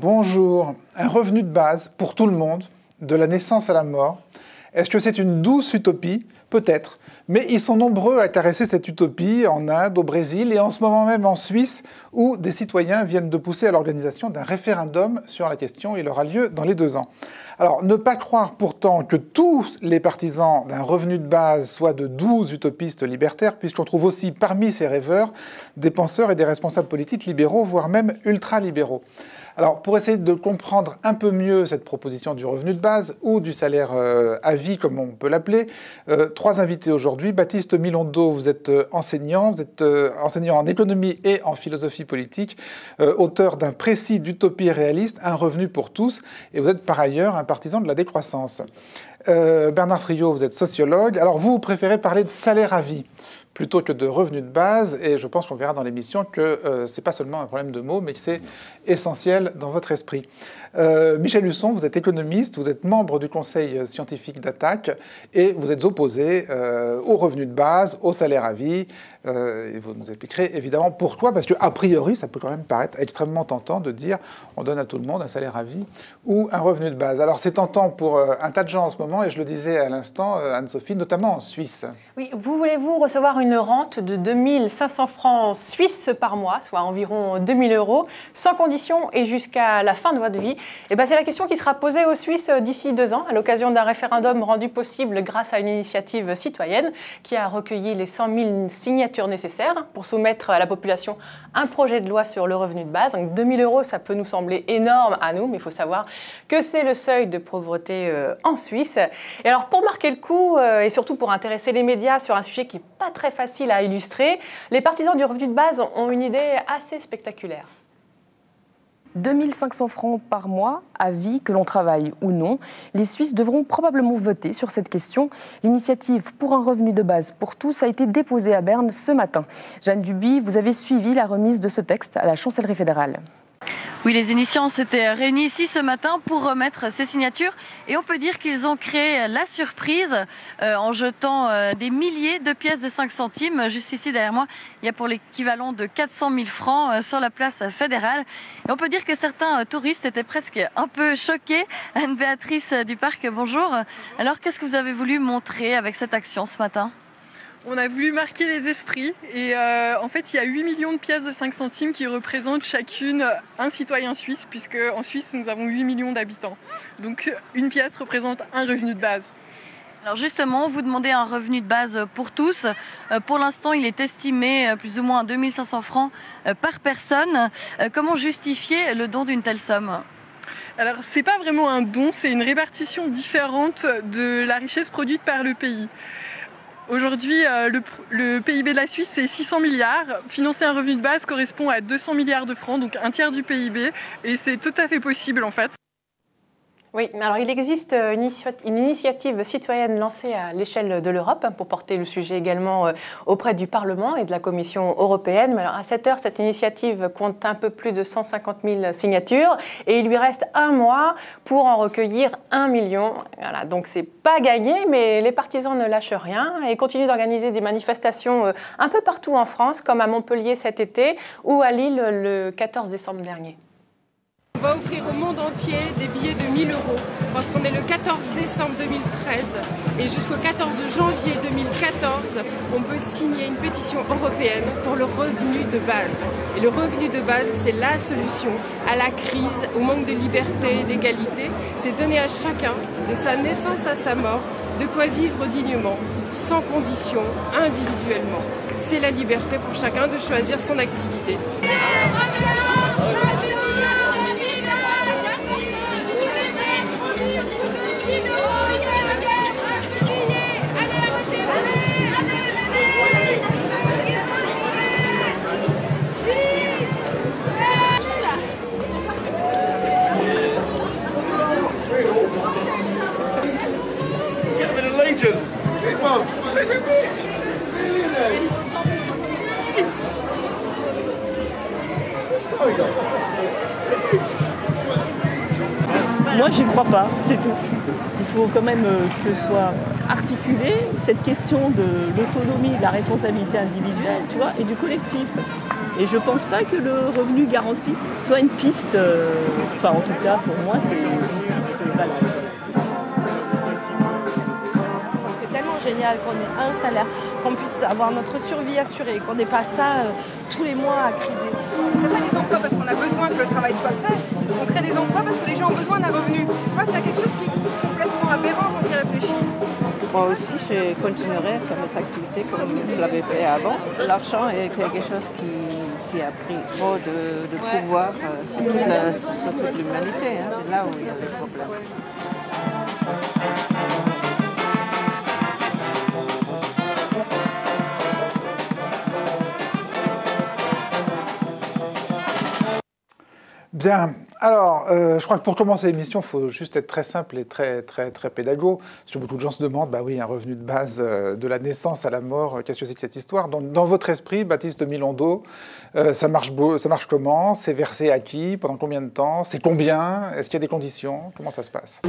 Bonjour. Un revenu de base pour tout le monde, de la naissance à la mort. Est-ce que c'est une douce utopie? Peut-être. Mais ils sont nombreux à caresser cette utopie en Inde, au Brésil et en ce moment même en Suisse, où des citoyens viennent de pousser à l'organisation d'un référendum sur la question. Il aura lieu dans les 2 ans. Alors, ne pas croire pourtant que tous les partisans d'un revenu de base soient de doux utopistes libertaires, puisqu'on trouve aussi parmi ces rêveurs des penseurs et des responsables politiques libéraux, voire même ultra-libéraux. Alors, pour essayer de comprendre un peu mieux cette proposition du revenu de base ou du salaire à vie, comme on peut l'appeler, 3 invités aujourd'hui. Baptiste Milondo, vous êtes enseignant en économie et en philosophie politique, auteur d'un précis d'utopie réaliste, un revenu pour tous, et vous êtes par ailleurs un partisan de la décroissance. Bernard Friot, vous êtes sociologue. Alors, vous préférez parler de salaire à vie plutôt que de revenus de base, et je pense qu'on verra dans l'émission que c'est pas seulement un problème de mots, mais que c'est essentiel dans votre esprit. Michel Husson, vous êtes économiste, vous êtes membre du conseil scientifique d'Attaque, et vous êtes opposé au revenu de base, au salaire à vie, et vous nous expliquerez évidemment pourquoi, parce qu'a priori, ça peut quand même paraître extrêmement tentant de dire on donne à tout le monde un salaire à vie ou un revenu de base. Alors c'est tentant pour un tas de gens en ce moment, et je le disais à l'instant, Anne-Sophie, notamment en Suisse. Oui, voulez-vous recevoir une rente de 2500 francs suisses par mois, soit environ 2000 €, sans condition et jusqu'à la fin de votre vie? Et ben, c'est la question qui sera posée aux Suisses d'ici 2 ans, à l'occasion d'un référendum rendu possible grâce à une initiative citoyenne qui a recueilli les 100 000 signatures nécessaires pour soumettre à la population un projet de loi sur le revenu de base. Donc 2000 €, ça peut nous sembler énorme à nous, mais il faut savoir que c'est le seuil de pauvreté en Suisse. Et alors, pour marquer le coup, et surtout pour intéresser les médias sur un sujet qui n'est pas très facile à illustrer, les partisans du revenu de base ont une idée assez spectaculaire. 2500 francs par mois, à vie, que l'on travaille ou non. Les Suisses devront probablement voter sur cette question. L'initiative pour un revenu de base pour tous a été déposée à Berne ce matin. Jeanne Duby, vous avez suivi la remise de ce texte à la chancellerie fédérale. Oui, les initiants s'étaient réunis ici ce matin pour remettre ces signatures et on peut dire qu'ils ont créé la surprise en jetant des milliers de pièces de 5 centimes. Juste ici derrière moi, il y a pour l'équivalent de 400 000 francs sur la place fédérale. Et on peut dire que certains touristes étaient presque un peu choqués. Anne-Béatrice Duparc, bonjour. Alors, qu'est-ce que vous avez voulu montrer avec cette action ce matin ? On a voulu marquer les esprits et en fait il y a 8 millions de pièces de 5 centimes qui représentent chacune un citoyen suisse, puisque en Suisse nous avons 8 millions d'habitants. Donc une pièce représente un revenu de base. Alors justement, vous demandez un revenu de base pour tous. Pour l'instant, il est estimé plus ou moins à 2500 francs par personne. Comment justifier le don d'une telle somme ? Alors c'est pas vraiment un don, c'est une répartition différente de la richesse produite par le pays. Aujourd'hui, le PIB de la Suisse, c'est 600 milliards. Financer un revenu de base correspond à 200 milliards de francs, donc un tiers du PIB. Et c'est tout à fait possible, en fait. Oui, alors il existe une initiative citoyenne lancée à l'échelle de l'Europe pour porter le sujet également auprès du Parlement et de la Commission européenne. Mais alors à cette heure, cette initiative compte un peu plus de 150 000 signatures et il lui reste 1 mois pour en recueillir 1 million. Voilà, donc c'est pas gagné, mais les partisans ne lâchent rien et continuent d'organiser des manifestations un peu partout en France, comme à Montpellier cet été ou à Lille le 14 décembre dernier. On va offrir au monde entier des billets de 1 000 € parce qu'on est le 14 décembre 2013 et jusqu'au 14 janvier 2014, on peut signer une pétition européenne pour le revenu de base. Et le revenu de base, c'est la solution à la crise, au manque de liberté, d'égalité. C'est donner à chacun, de sa naissance à sa mort, de quoi vivre dignement, sans condition, individuellement. C'est la liberté pour chacun de choisir son activité. Moi, j'y crois pas, c'est tout. Il faut quand même que soit articulée cette question de l'autonomie, de la responsabilité individuelle, tu vois, et du collectif. Et je pense pas que le revenu garanti soit une piste, enfin en tout cas pour moi, c'est une piste valable. Génial qu'on ait un salaire, qu'on puisse avoir notre survie assurée, qu'on n'ait pas ça tous les mois à criser. On ne crée pas des emplois parce qu'on a besoin que le travail soit fait, on crée des emplois parce que les gens ont besoin d'un revenu. Moi, c'est quelque chose qui est complètement aberrant quand on y réfléchit. Moi aussi, je continuerai à faire mes activités comme je l'avais fait avant. L'argent est quelque chose qui a pris trop de pouvoir sur toute l'humanité. Hein. C'est là où il y a les problèmes. Bien. Alors, je crois que pour commencer l'émission, il faut juste être très simple et très pédago. Parce que beaucoup de gens se demandent, bah oui, un revenu de base de la naissance à la mort, qu'est-ce que c'est que cette histoire? Dans votre esprit, Baptiste Milondo, ça marche comment? C'est versé à qui? Pendant combien de temps? C'est combien? Est-ce qu'il y a des conditions? Comment ça se passe?